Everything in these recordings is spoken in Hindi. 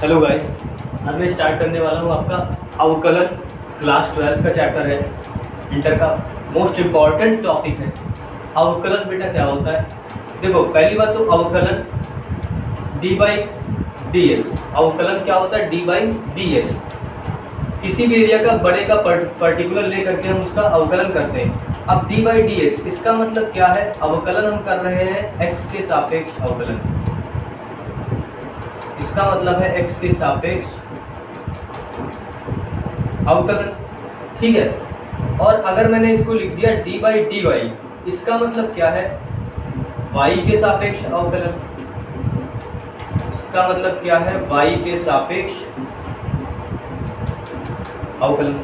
हेलो गाइस, आज मैं स्टार्ट करने वाला हूँ आपका अवकलन। क्लास 12 का चैप्टर है, इंटर का मोस्ट इम्पॉर्टेंट टॉपिक है। अवकलन बेटा क्या होता है? देखो, पहली बात तो अवकलन डी बाई डी एक्स। अवकलन क्या होता है? D by D x. किसी भी एरिया का बड़े का पर्टिकुलर ले करके हम उसका अवकलन करते हैं। अब डी बाई डी एक्स, इसका मतलब क्या है? अवकलन हम कर रहे हैं एक्स के सापेक्ष अवकलन। इसका मतलब है x के सापेक्ष अवकलन, ठीक है। और अगर मैंने इसको लिख दिया d बाई डी वाई, इसका मतलब क्या है? y के सापेक्ष अवकलन। इसका मतलब क्या है? y के सापेक्ष अवकलन।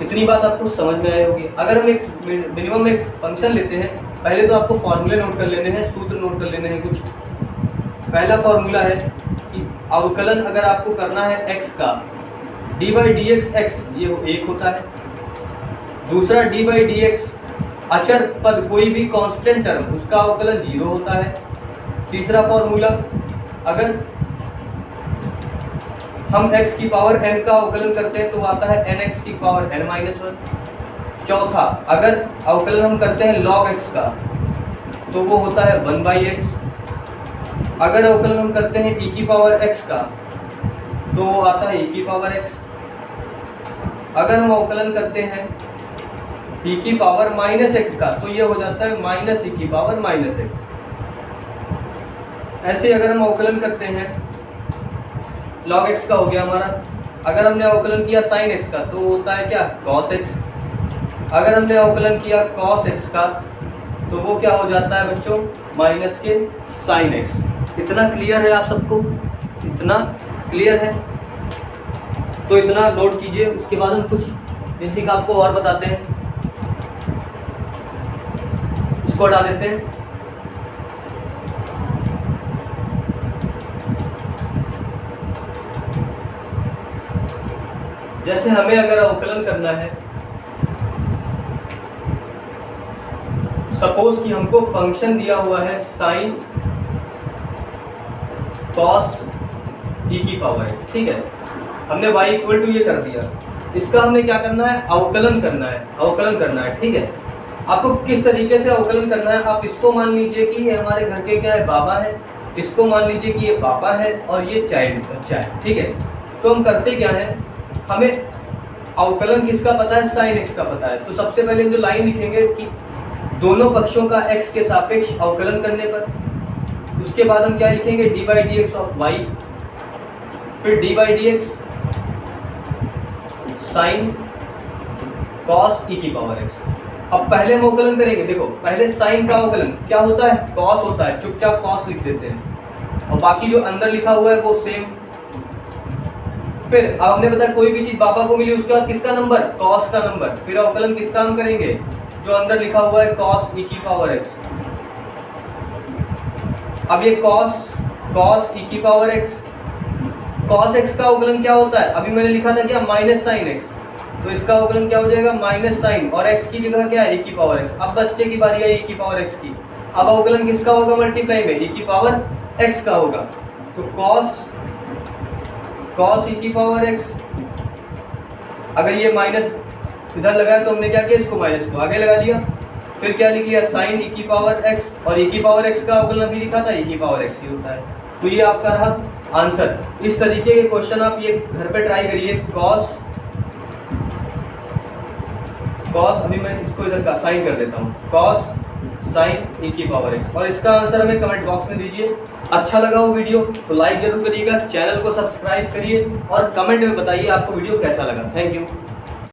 इतनी बात आपको समझ में आई होगी। अगर हम एक मिनिमम एक फंक्शन लेते हैं, पहले तो आपको फॉर्मूले नोट कर लेने हैं, सूत्र नोट कर लेने हैं कुछ। पहला फॉर्मूला है कि अवकलन अगर आपको करना है x का, D by D x x ये एक होता है। दूसरा डी बाई डी एक्स अचर पद कोई भी कांस्टेंट टर्म, उसका अवकलन 0 होता है। तीसरा फॉर्मूला, अगर हम x की पावर n का अवकलन करते हैं तो आता है nx की पावर n माइनस 1। चौथा, अगर अवकलन हम करते हैं log x का तो वो होता है 1 बाई एक्स। अगर अवकलन हम करते हैं e की पावर x का तो वो आता है e की पावर x। अगर हम अवकलन करते हैं e की पावर माइनस x का तो ये हो जाता है माइनस e की पावर माइनस x। ऐसे अगर हम अवकलन करते हैं, log x का हो गया हमारा। अगर हमने अवकलन किया sin x का तो होता है क्या? cos x। अगर हमने अवकलन किया cos x का तो वो क्या हो जाता है बच्चों? माइनस के sin x। इतना क्लियर है आप सबको? इतना क्लियर है तो इतना नोट कीजिए। उसके बाद हम कुछ बेसिक आपको और बताते हैं। इसको हटा देते हैं। जैसे हमें अगर अवकलन करना है, सपोज कि हमको फंक्शन दिया हुआ है साइन कॉस ई की पावर एक्स, ठीक है। हमने y इक्वल टू ये कर दिया। इसका हमने क्या करना है? अवकलन करना है, अवकलन करना है, ठीक है। आपको किस तरीके से अवकलन करना है? आप इसको मान लीजिए कि ये हमारे घर के क्या है? बाबा है। इसको मान लीजिए कि ये पापा है और ये चाइल्ड बच्चा है, ठीक है। तो हम करते क्या है? हमें अवकलन किसका पता है? साइन एक्स का पता है। तो सबसे पहले हम जो लाइन लिखेंगे कि दोनों पक्षों का x के सापेक्ष अवकलन करने पर, उसके बाद हम क्या लिखेंगे? D by D X of Y, फिर D by D X sine cos E की पावर एक्स। अब पहले हम अवकलन करेंगे। देखो, पहले साइन का अवकलन क्या होता है? कॉस होता है। चुपचाप कॉस लिख देते हैं और बाकी जो अंदर लिखा हुआ है वो सेम। फिर अब हमने बताया कोई भी चीज पापा को मिली, उसके बाद किसका नंबर? कॉस का नंबर। फिर अवकलन किसका हम करेंगे? जो अंदर लिखा हुआ है कॉस ई की पावर एक्स। अब ये कॉस ई की पावर एक्स, कॉस एक्स का अवकलन क्या होता है? अभी मैंने लिखा था क्या? Minus sine x. तो इसका अवकलन क्या हो जाएगा? माइनस साइन, और एक्स की जगह क्या है? ई की पावर एक्स। अब बच्चे की बारी है ई की पावर एक्स की। अब अवकलन किसका होगा? मल्टीप्लाई में ई की पावर एक्स का होगा। तो कॉस ई की पावर एक्स, अगर ये माइनस इधर लगाया तो हमने क्या किया? इसको माइनस को आगे लगा दिया। फिर क्या लिख लिया? साइन ई की पावर एक्स, और ई की पावर एक्स का अवकलन भी लिखा था, ई की पावर एक्स ही होता है। तो ये आपका रहा आंसर। इस तरीके के क्वेश्चन आप ये घर पे ट्राई करिए। कॉस अभी मैं इसको इधर का साइन कर देता हूँ, कॉस साइन ई की पावर एक्स, और इसका आंसर हमें कमेंट बॉक्स में दीजिए। अच्छा लगा वो वीडियो तो लाइक जरूर करिएगा, चैनल को सब्सक्राइब करिए और कमेंट में बताइए आपको वीडियो कैसा लगा। Thank you.